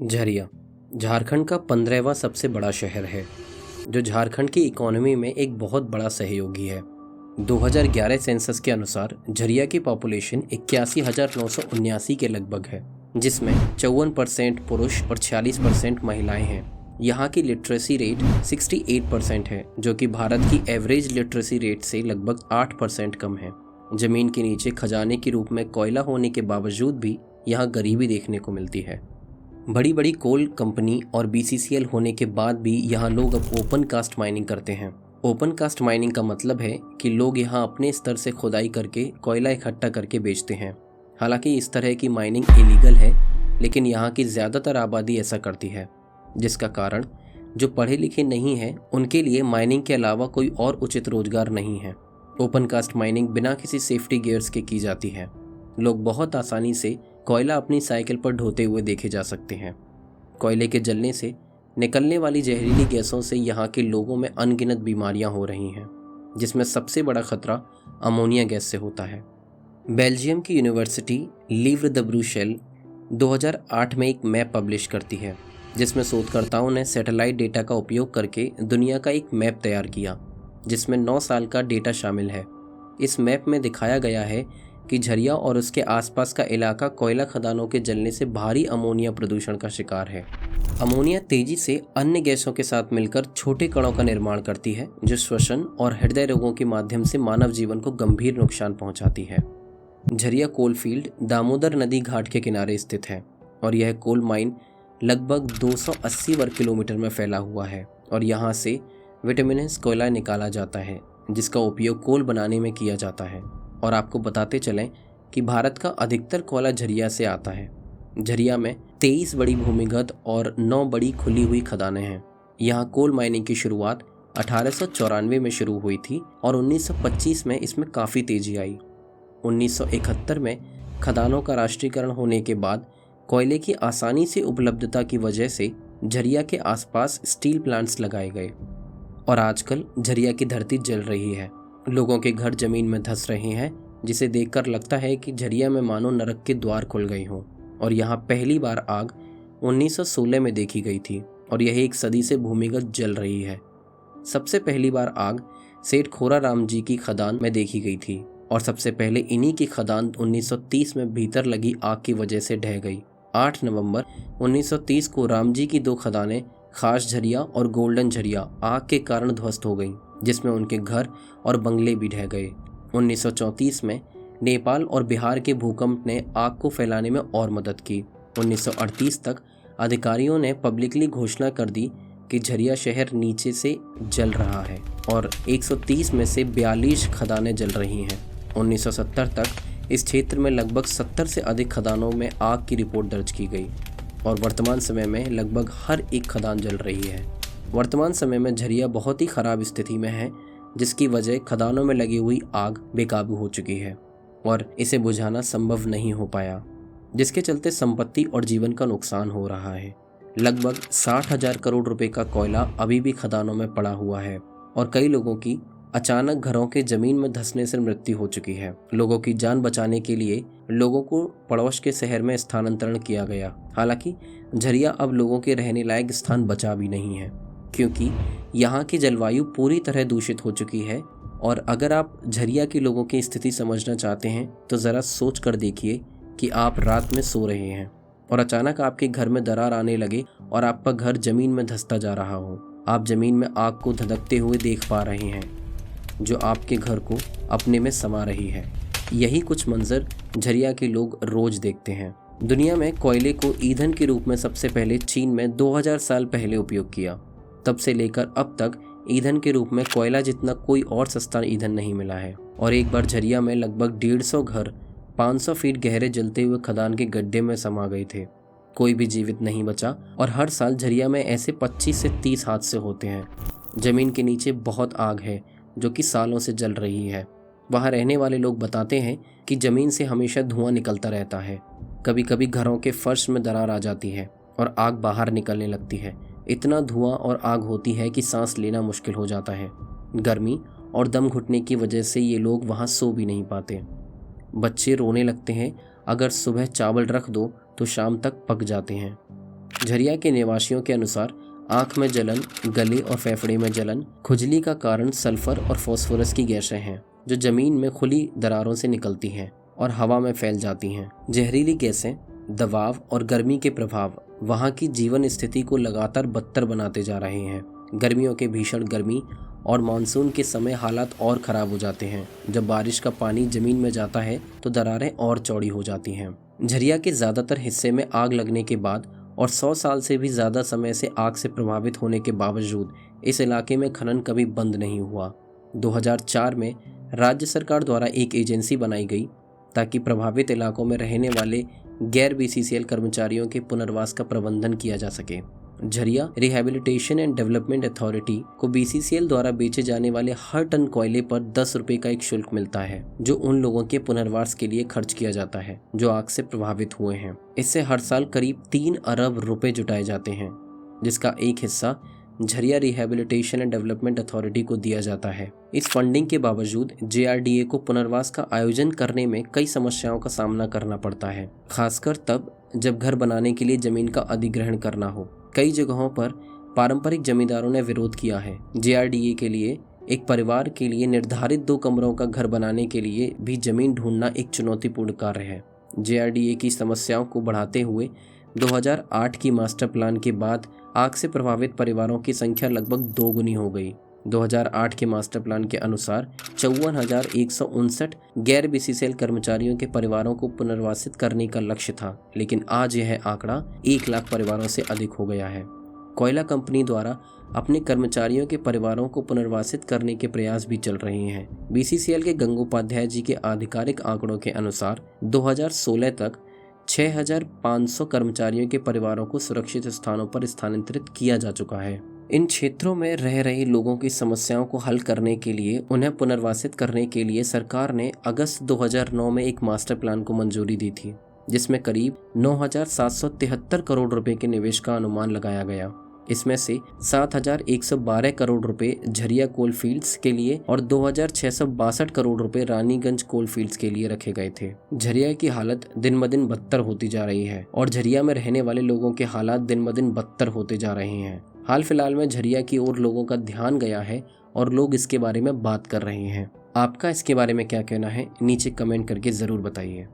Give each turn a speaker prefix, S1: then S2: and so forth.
S1: झरिया झारखंड का 15वां सबसे बड़ा शहर है, जो झारखंड की इकोनॉमी में एक बहुत बड़ा सहयोगी है। 2011 सेंसस के अनुसार झरिया की पॉपुलेशन 81,979 के लगभग है, जिसमें 54% पुरुष और 46% महिलाएं हैं। यहाँ की लिटरेसी रेट 68% है, जो कि भारत की एवरेज लिटरेसी रेट से लगभग 8% कम है। जमीन के नीचे खजाने के रूप में कोयला होने के बावजूद भी यहाँ गरीबी देखने को मिलती है। बड़ी बड़ी कोल कंपनी और बीसीसीएल होने के बाद भी यहाँ लोग अब ओपन कास्ट माइनिंग करते हैं। ओपन कास्ट माइनिंग का मतलब है कि लोग यहाँ अपने स्तर से खुदाई करके कोयला इकट्ठा करके बेचते हैं। हालांकि इस तरह की माइनिंग इलीगल है, लेकिन यहाँ की ज़्यादातर आबादी ऐसा करती है, जिसका कारण जो पढ़े लिखे नहीं हैं उनके लिए माइनिंग के अलावा कोई और उचित रोजगार नहीं है। ओपन कास्ट माइनिंग बिना किसी सेफ्टी गियर्स के की जाती है। लोग बहुत आसानी से कोयला अपनी साइकिल पर ढोते हुए देखे जा सकते हैं। कोयले के जलने से निकलने वाली जहरीली गैसों से यहाँ के लोगों में अनगिनत बीमारियां हो रही हैं, जिसमें सबसे बड़ा खतरा अमोनिया गैस से होता है। बेल्जियम की यूनिवर्सिटी लीव्र द ब्रुसेल 2008 में एक मैप पब्लिश करती है, जिसमें शोधकर्ताओं ने सैटेलाइट डेटा का उपयोग करके दुनिया का एक मैप तैयार किया, जिसमें 9 साल का डेटा शामिल है। इस मैप में दिखाया गया है कि झरिया और उसके आसपास का इलाका कोयला खदानों के जलने से भारी अमोनिया प्रदूषण का शिकार है। अमोनिया तेजी से अन्य गैसों के साथ मिलकर छोटे कणों का निर्माण करती है, जो श्वसन और हृदय रोगों के माध्यम से मानव जीवन को गंभीर नुकसान पहुंचाती है। झरिया कोल फील्ड दामोदर नदी घाट के किनारे स्थित है और यह कोल माइन लगभग 280 वर्ग किलोमीटर में फैला हुआ है और यहाँ से विटामिनस कोयला निकाला जाता है, जिसका उपयोग कोल बनाने में किया जाता है। और आपको बताते चलें कि भारत का अधिकतर कोयला झरिया से आता है। झरिया में 23 बड़ी भूमिगत और 9 बड़ी खुली हुई खदानें हैं। यहाँ कोल माइनिंग की शुरुआत 1894 में शुरू हुई थी और 1925 में इसमें काफ़ी तेजी आई। 1971 में खदानों का राष्ट्रीयकरण होने के बाद कोयले की आसानी से उपलब्धता की वजह से झरिया के आसपास स्टील प्लांट्स लगाए गए और आजकल झरिया की धरती जल रही है। लोगों के घर जमीन में धंस रहे हैं, जिसे देखकर लगता है कि झरिया में मानो नरक के द्वार खुल गए हों। और यहाँ पहली बार आग 1916 में देखी गई थी और यह एक सदी से भूमिगत जल रही है। सबसे पहली बार आग सेठ खोरा राम जी की खदान में देखी गई थी और सबसे पहले इन्हीं की खदान 1930 में भीतर लगी आग की वजह से ढह गई। 8 नवंबर 1930 को राम जी की 2 खदानें खास झरिया और गोल्डन झरिया आग के कारण ध्वस्त हो गईं, जिसमें उनके घर और बंगले भी ढह गए। 1934 में नेपाल और बिहार के भूकंप ने आग को फैलाने में और मदद की। 1938 तक अधिकारियों ने पब्लिकली घोषणा कर दी कि झरिया शहर नीचे से जल रहा है और 130 में से 42 खदानें जल रही हैं। 1970 तक इस क्षेत्र में लगभग 70 से अधिक खदानों में आग की रिपोर्ट दर्ज की गई और वर्तमान समय में लगभग हर एक खदान जल रही है। वर्तमान समय में झरिया बहुत ही खराब स्थिति में है, जिसकी वजह खदानों में लगी हुई आग बेकाबू हो चुकी है और इसे बुझाना संभव नहीं हो पाया, जिसके चलते संपत्ति और जीवन का नुकसान हो रहा है। लगभग 60,000 करोड़ रुपए का कोयला अभी भी खदानों में पड़ा हुआ है और कई लोगों की अचानक घरों के जमीन में धंसने से मृत्यु हो चुकी है। लोगों की जान बचाने के लिए लोगों को पड़ोस के शहर में स्थानांतरण किया गया। हालांकि झरिया अब लोगों के रहने लायक स्थान बचा भी नहीं है, क्योंकि यहाँ की जलवायु पूरी तरह दूषित हो चुकी है। और अगर आप झरिया के लोगों की स्थिति समझना चाहते हैं तो ज़रा सोच कर देखिए कि आप रात में सो रहे हैं और अचानक आपके घर में दरार आने लगे और आपका घर जमीन में धंसता जा रहा हो। आप जमीन में आग को धधकते हुए देख पा रहे हैं, जो आपके घर को अपने में समा रही है। यही कुछ मंजर झरिया के लोग रोज देखते हैं। दुनिया में कोयले को ईंधन के रूप में सबसे पहले चीन में 2000 साल पहले उपयोग किया। तब से लेकर अब तक ईंधन के रूप में कोयला जितना कोई और सस्ता ईंधन नहीं मिला है। और एक बार झरिया में लगभग 150 घर 500 फीट गहरे जलते हुए खदान के गड्ढे में समा गए थे। कोई भी जीवित नहीं बचा और हर साल झरिया में ऐसे 25 से 30 हादसे होते हैं। जमीन के नीचे बहुत आग है, जो कि सालों से जल रही है। वहाँ रहने वाले लोग बताते हैं कि जमीन से हमेशा धुआं निकलता रहता है। कभी कभी घरों के फर्श में दरार आ जाती है और आग बाहर निकलने लगती है। इतना धुआं और आग होती है कि सांस लेना मुश्किल हो जाता है। गर्मी और दम घुटने की वजह से ये लोग वहाँ सो भी नहीं पाते। बच्चे रोने लगते हैं। अगर सुबह चावल रख दो तो शाम तक पक जाते हैं। झरिया के निवासियों के अनुसार आंख में जलन, गले और फेफड़े में जलन, खुजली का कारण सल्फर और फास्फोरस की गैसें हैं जो जमीन में खुली दरारों से निकलती हैं और हवा में फैल जाती हैं। जहरीली गैसें, दबाव और गर्मी के प्रभाव वहां की जीवन स्थिति को लगातार बदतर बनाते जा रहे हैं। गर्मियों के भीषण गर्मी और मानसून के समय हालात और ख़राब हो जाते हैं। जब बारिश का पानी ज़मीन में जाता है तो दरारें और चौड़ी हो जाती हैं। झरिया के ज़्यादातर हिस्से में आग लगने के बाद और 100 साल से भी ज़्यादा समय से आग से प्रभावित होने के बावजूद इस इलाके में खनन कभी बंद नहीं हुआ। 2004 में राज्य सरकार द्वारा एक एजेंसी बनाई गई ताकि प्रभावित इलाकों में रहने वाले गैर बीसीसीएल कर्मचारियों के पुनर्वास का प्रबंधन किया जा सके। Jharia rehabilitation and development authority को बीसीसीएल द्वारा बेचे जाने वाले हर टन कोयले पर 10 रुपए का एक शुल्क मिलता है जो उन लोगों के पुनर्वास के लिए खर्च किया जाता है जो आग से प्रभावित हुए हैं। इससे हर साल करीब 3 अरब रुपए जुटाए जाते हैं, जिसका एक हिस्सा Jharia rehabilitation and development authority को दिया जाता है। इस फंडिंग के बावजूद जेआरडीए को पुनर्वास का आयोजन करने में कई समस्याओं का सामना करना पड़ता है, खासकर तब जब घर बनाने के लिए जमीन का अधिग्रहण करना हो। कई जगहों पर पारंपरिक जमींदारों ने विरोध किया है। जेआरडीए के लिए एक परिवार के लिए निर्धारित 2 कमरों का घर बनाने के लिए भी जमीन ढूंढना एक चुनौतीपूर्ण कार्य है। जेआरडीए की समस्याओं को बढ़ाते हुए 2008 की मास्टर प्लान के बाद आग से प्रभावित परिवारों की संख्या लगभग 2 गुनी हो गई। 2008 के मास्टर प्लान के अनुसार 54,159 गैर बीसीसीएल कर्मचारियों के परिवारों को पुनर्वासित करने का लक्ष्य था, लेकिन आज यह आंकड़ा 1 लाख परिवारों से अधिक हो गया है। कोयला कंपनी द्वारा अपने कर्मचारियों के परिवारों को पुनर्वासित करने के प्रयास भी चल रहे हैं। बीसीसीएल के गंगोपाध्याय जी के आधिकारिक आंकड़ों के अनुसार 2016 तक 6,500 कर्मचारियों के परिवारों को सुरक्षित स्थानों पर स्थानांतरित किया जा चुका है। इन क्षेत्रों में रह रहे लोगों की समस्याओं को हल करने के लिए उन्हें पुनर्वासित करने के लिए सरकार ने अगस्त 2009 में एक मास्टर प्लान को मंजूरी दी थी, जिसमें करीब 9,773 करोड़ रुपए के निवेश का अनुमान लगाया गया। इसमें से 7,112 करोड़ रुपए झरिया कोल फील्ड्स के लिए और 2,662 करोड़ रुपए रानीगंज कोल फील्ड्स के लिए रखे गए थे। झरिया की हालत दिन ब दिन बदतर होती जा रही है और झरिया में रहने वाले लोगों के हालात दिन ब दिन बदतर होते जा रहे हैं। हाल फिलहाल में झरिया की ओर लोगों का ध्यान गया है और लोग इसके बारे में बात कर रहे हैं। आपका इसके बारे में क्या कहना है, नीचे कमेंट करके ज़रूर बताइए।